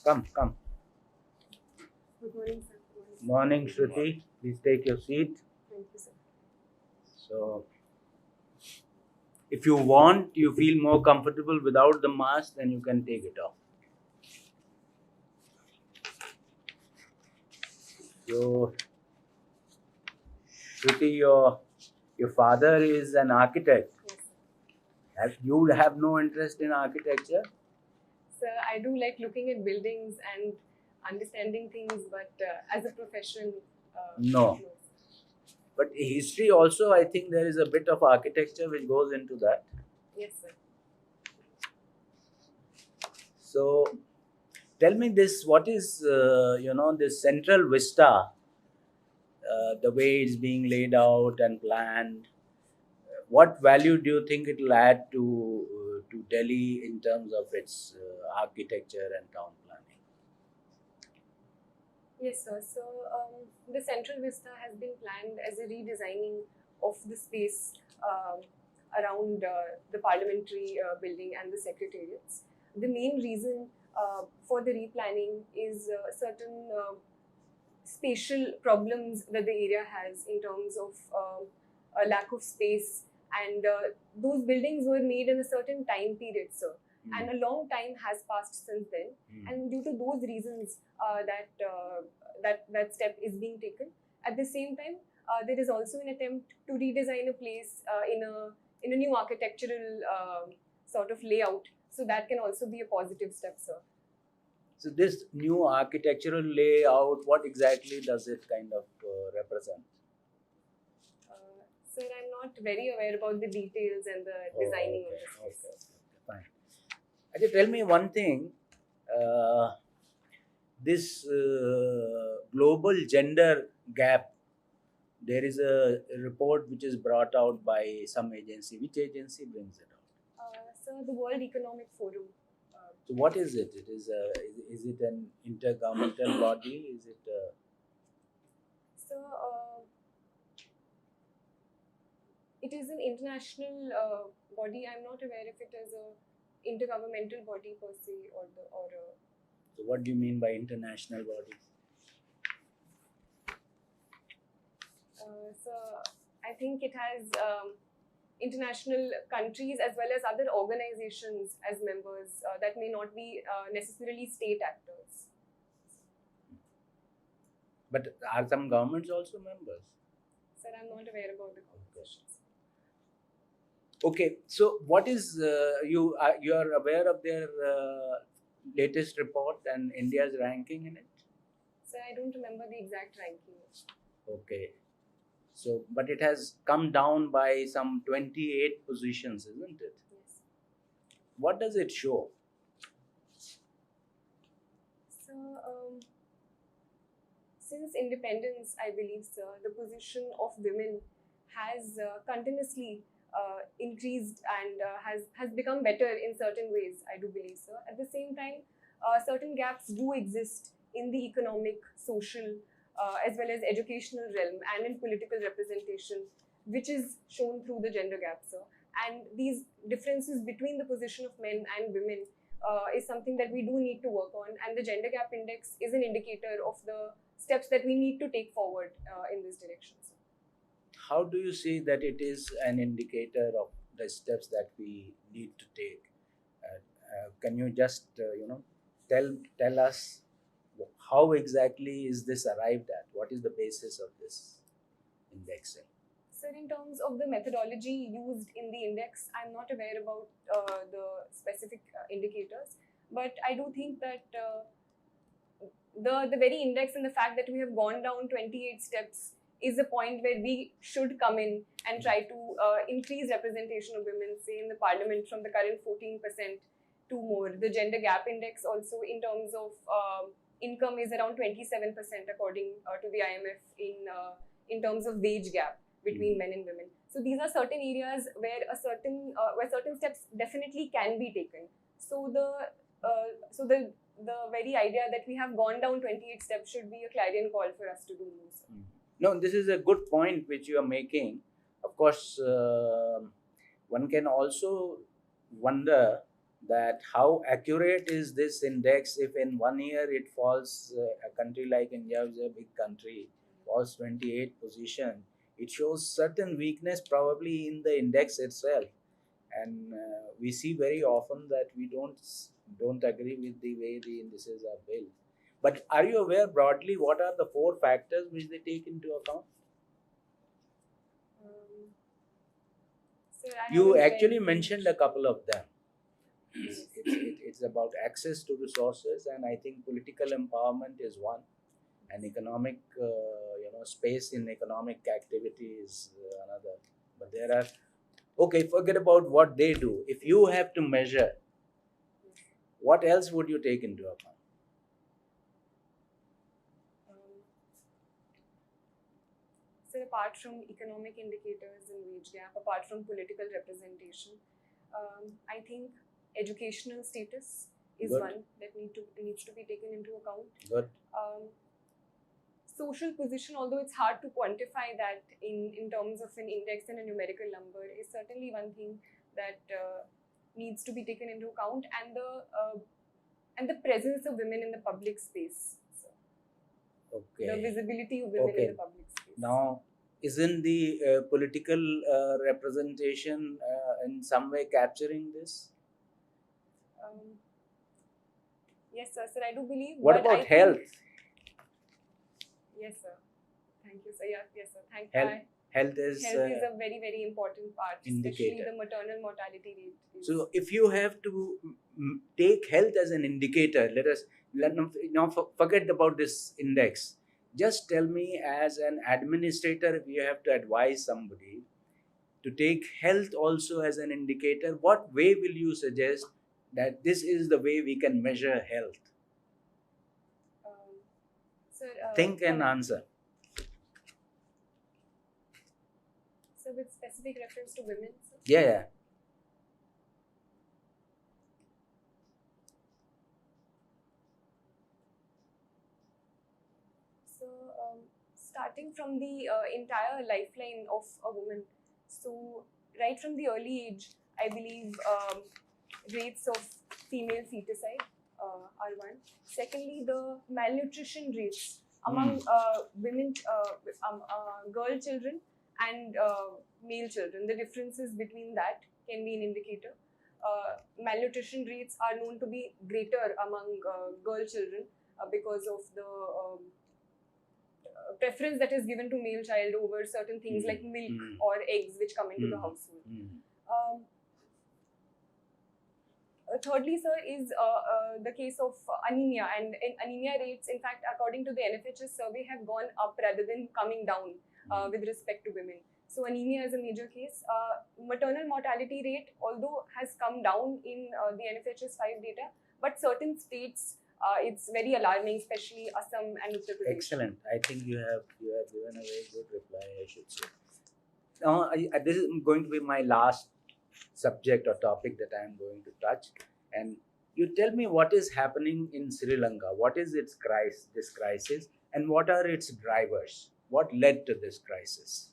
Come, come. Good morning, sir. Morning, Shruti. Please take your seat. Thank you, sir. So, if you want, you feel more comfortable without the mask, then you can take it off. So, Shruti, your father is an architect. Yes, sir. You have no interest in architecture? Sir, I do like looking at buildings and understanding things, but as a profession, No. But history also, I think there is a bit of architecture which goes into that. Yes, sir. So, tell me this: what is this central vista? The way it's being laid out and planned. What value do you think it will add to Delhi in terms of its architecture and town planning? Yes, sir. So the Central Vista has been planned as a redesigning of the space around the parliamentary building and the secretariats. The main reason for the replanning is certain spatial problems that the area has in terms of a lack of space, and those buildings were made in a certain time period, sir. And a long time has passed since then, and due to those reasons, that step is being taken. At the same time, there is also an attempt to redesign a place in a new architectural sort of layout. So that can also be a positive step, sir. So this new architectural layout, what exactly does it kind of represent? Sir, I'm not very aware about the details and the designing of this place. Okay, fine. Ajay, tell me one thing. This global gender gap, there is a report which is brought out by some agency. Which agency brings it out? Sir, the World Economic Forum. So what is it? Is it an intergovernmental body? Is it? So, it is an international body. I'm not aware if it is a intergovernmental body per se or. So what do you mean by international body? So I think it has international countries as well as other organizations as members that may not be necessarily state actors. But are some governments also members? Sir, I'm not aware about the compositions. Okay, so what is you are aware of their latest report and India's ranking in it? Sir, I don't remember the exact ranking. Okay, so but it has come down by some 28 positions, isn't it? Yes. What does it show? So, since independence, I believe, sir, the position of women has continuously increased and has become better in certain ways, I do believe, sir. At the same time, certain gaps do exist in the economic, social, as well as educational realm and in political representation, which is shown through the gender gap, sir. And these differences between the position of men and women is something that we do need to work on. And the gender gap index is an indicator of the steps that we need to take forward in this direction, sir. How do you see that it is an indicator of the steps that we need to take? Can you just tell us how exactly is this arrived at? What is the basis of this indexing? Sir, in terms of the methodology used in the index, I'm not aware about the specific indicators, but I do think that the very index and the fact that we have gone down 28 steps is a point where we should come in and try to increase representation of women, say in the parliament from the current 14% to more. The gender gap index also in terms of income is around 27% according to the IMF in terms of wage gap between men and women. So these are certain areas where certain steps definitely can be taken. So the very idea that we have gone down 28 steps should be a clarion call for us to do more. So. No, this is a good point which you are making. Of course, one can also wonder that how accurate is this index if in 1 year it falls, a country like India is a big country, falls 28 position. It shows certain weakness probably in the index itself. And we see very often that we don't agree with the way the indices are built. But are you aware broadly what are the four factors which they take into account? Um, Sir, I You haven't actually read mentioned a couple of them. Yes. It's about access to resources, and I think political empowerment is one, and economic space in economic activity is another. But there are, okay, forget about what they do. If you have to measure, what else would you take into account? Um, So apart from economic indicators and wage gap, apart from political representation, I think educational status is Good. one that needs to be taken into account. Good. Um, Social position, although it's hard to quantify that in terms of an index and a numerical number, is certainly one thing that needs to be taken into account, and the presence of women in the public space. So, Okay. the visibility of women in the public space. Now, isn't the political representation in some way capturing this? Yes, sir. Sir, I do believe. What but about health? Yes, sir. Thank you, sir. Yes, sir. Thank Health. Health is a very, very important part, especially indicator. the maternal mortality rate. So, if you have to take health as an indicator, forget about this index. Just tell me, as an administrator, if you have to advise somebody to take health also as an indicator, what way will you suggest that this is the way we can measure health? Sir, Think and answer. So, with specific reference to women, sir? Yeah. So, starting from the entire lifeline of a woman, so right from the early age, I believe rates of female feticide are one. Secondly, the malnutrition rates among women, girl children and male children. The differences between that can be an indicator. Malnutrition rates are known to be greater among girl children because of the preference that is given to male child over certain things like milk or eggs which come into the household. Thirdly, sir, is the case of anemia, and anemia rates, in fact, according to the NFHS survey, have gone up rather than coming down with respect to women. So anemia is a major case. Maternal mortality rate, although has come down in the NFHS 5 data, but certain states it's very alarming, especially Assam and Uttar Pradesh. Excellent. I think you have given a very good reply, I should say. Now, this is going to be my last subject or topic that I am going to touch. And you tell me what is happening in Sri Lanka. What is this crisis, and what are its drivers? What led to this crisis?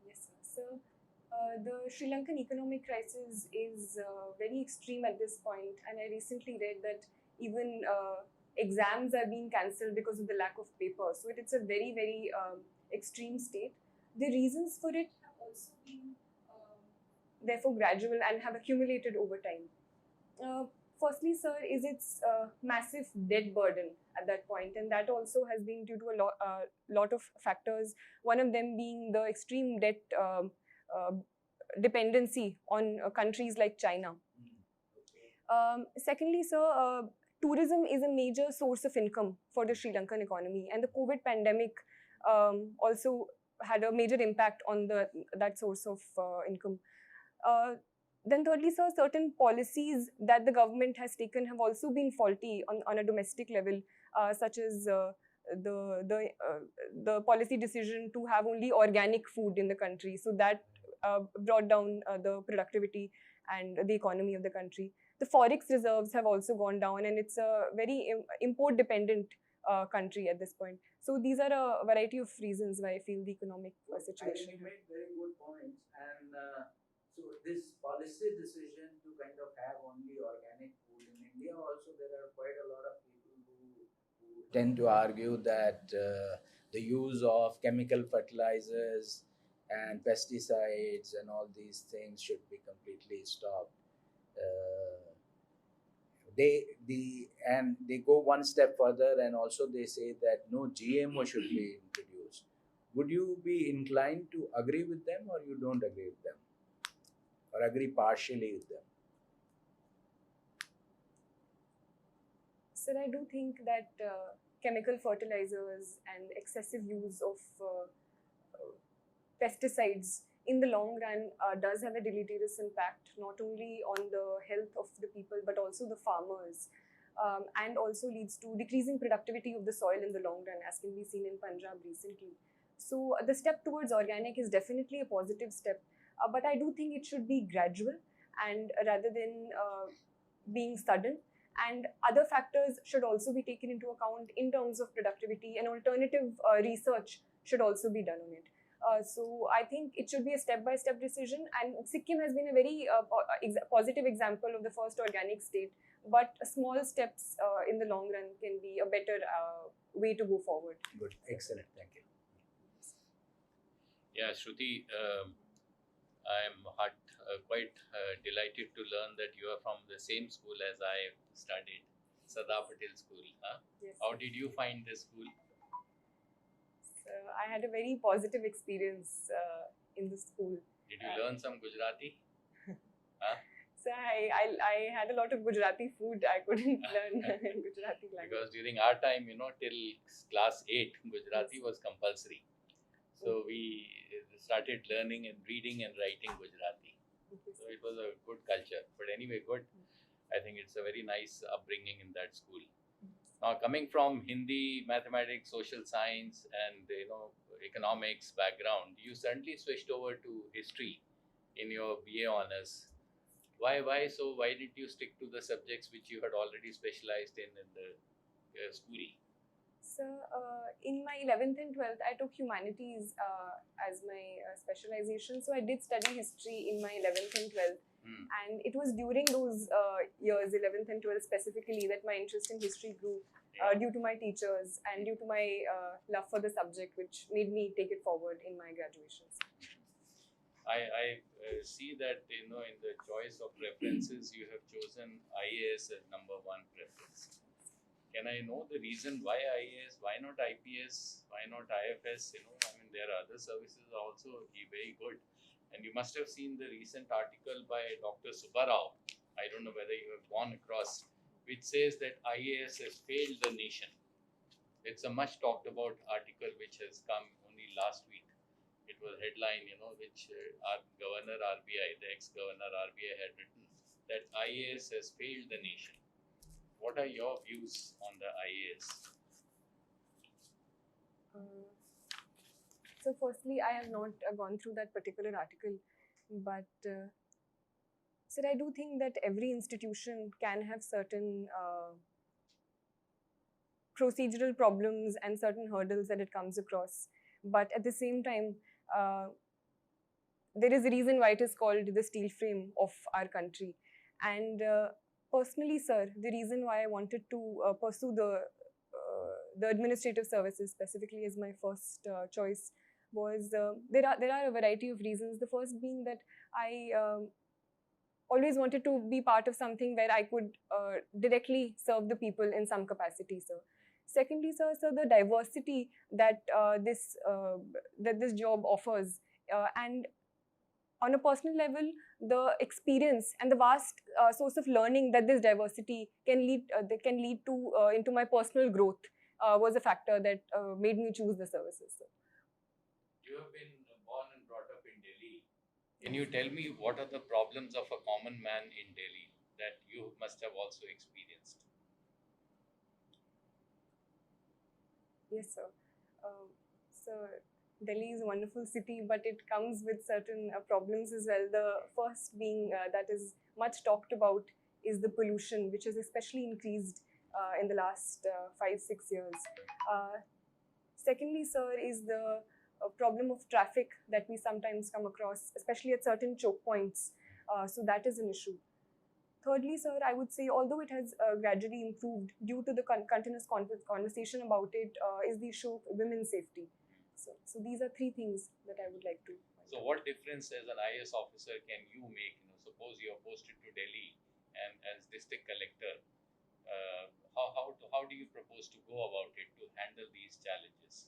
Yes, sir. So, the Sri Lankan economic crisis is very extreme at this point, and I recently read that even exams are being cancelled because of the lack of paper. So it's a very, very extreme state. The reasons for it have also been therefore gradual and have accumulated over time. Firstly, sir, is its massive debt burden at that point, and that also has been due to a lot of factors. One of them being the extreme debt dependency on countries like China. Secondly, sir, tourism is a major source of income for the Sri Lankan economy, and the COVID pandemic also had a major impact on that source of income. Then thirdly, sir, certain policies that the government has taken have also been faulty on a domestic level, such as the policy decision to have only organic food in the country. So that brought down the productivity and the economy of the country. The forex reserves have also gone down, and it's a very import dependent country at this point. So these are a variety of reasons why I feel the economic situation. I think you made very good points, and So this policy decision to kind of have only organic food in India, also there are quite a lot of people who tend to argue that the use of chemical fertilizers and pesticides and all these things should be completely stopped. Uh, they go one step further, and also they say that no GMO should be introduced. Would you be inclined to agree with them, or you don't agree with them, or agree partially with them? Sir, I do think that chemical fertilizers and excessive use of pesticides in the long run does have a deleterious impact not only on the health of the people but also the farmers, and also leads to decreasing productivity of the soil in the long run, as can be seen in Punjab recently. So the step towards organic is definitely a positive step, but I do think it should be gradual and rather than being sudden. And other factors should also be taken into account in terms of productivity, and alternative research should also be done on it. So I think it should be a step-by-step decision, and Sikkim has been a very positive example of the first organic state. But small steps in the long run can be a better way to go forward. Good, excellent, thank you. Yeah, Shruti, I'm quite delighted to learn that you are from the same school as I studied, Sardar Patel School. Huh? Yes. How did you find the school? So I had a very positive experience in the school. Did you learn some Gujarati? Huh? So I had a lot of Gujarati food. I couldn't learn Gujarati language. Because during our time, till class 8, Gujarati was compulsory. So we started learning and reading and writing Gujarati. So it was a good culture. But anyway, good. I think it's a very nice upbringing in that school. Now, coming from Hindi, mathematics, social science, and economics background, you suddenly switched over to history in your BA honors. Why so? Why did you stick to the subjects which you had already specialized in the school? So in my 11th and 12th, I took humanities as my specialization. So I did study history in my 11th and 12th. And it was during those years, 11th and 12th specifically, that my interest in history grew due to my teachers and due to my love for the subject, which made me take it forward in my graduations. I see that in the choice of preferences you have chosen IAS as number one preference. Can I know the reason why IAS? Why not IPS? Why not IFS? There are other services also very good. And you must have seen the recent article by Dr. Subbarao. I don't know whether you have gone across, which says that IAS has failed the nation. It's a much talked about article which has come only last week. It was headline, which our Governor RBI, the ex-Governor RBI had written that IAS has failed the nation. What are your views on the IAS? So firstly, I have not gone through that particular article, but sir, I do think that every institution can have certain procedural problems and certain hurdles that it comes across. But at the same time, there is a reason why it is called the steel frame of our country. And personally, sir, the reason why I wanted to pursue the administrative services specifically as my first choice was there are a variety of reasons. The first being that I always wanted to be part of something where I could directly serve the people in some capacity, sir. Secondly, sir, the diversity that this job offers, and on a personal level, the experience and the vast source of learning that this diversity can lead to into my personal growth was a factor that made me choose the services, sir. You have been born and brought up in Delhi. Can you tell me what are the problems of a common man in Delhi that you must have also experienced? Yes, sir. So Delhi is a wonderful city, but it comes with certain problems as well. The first being that is much talked about is the pollution, which has especially increased in the last 5-6 years. Secondly, sir, is the problem of traffic that we sometimes come across, especially at certain choke points. So that is an issue. Thirdly, sir, I would say, although it has gradually improved due to the continuous conversation about it, is the issue of women's safety. So these are three things that I would like to. So what difference as an IAS officer can you make? Suppose you are posted to Delhi and as district collector, how do you propose to go about it to handle these challenges?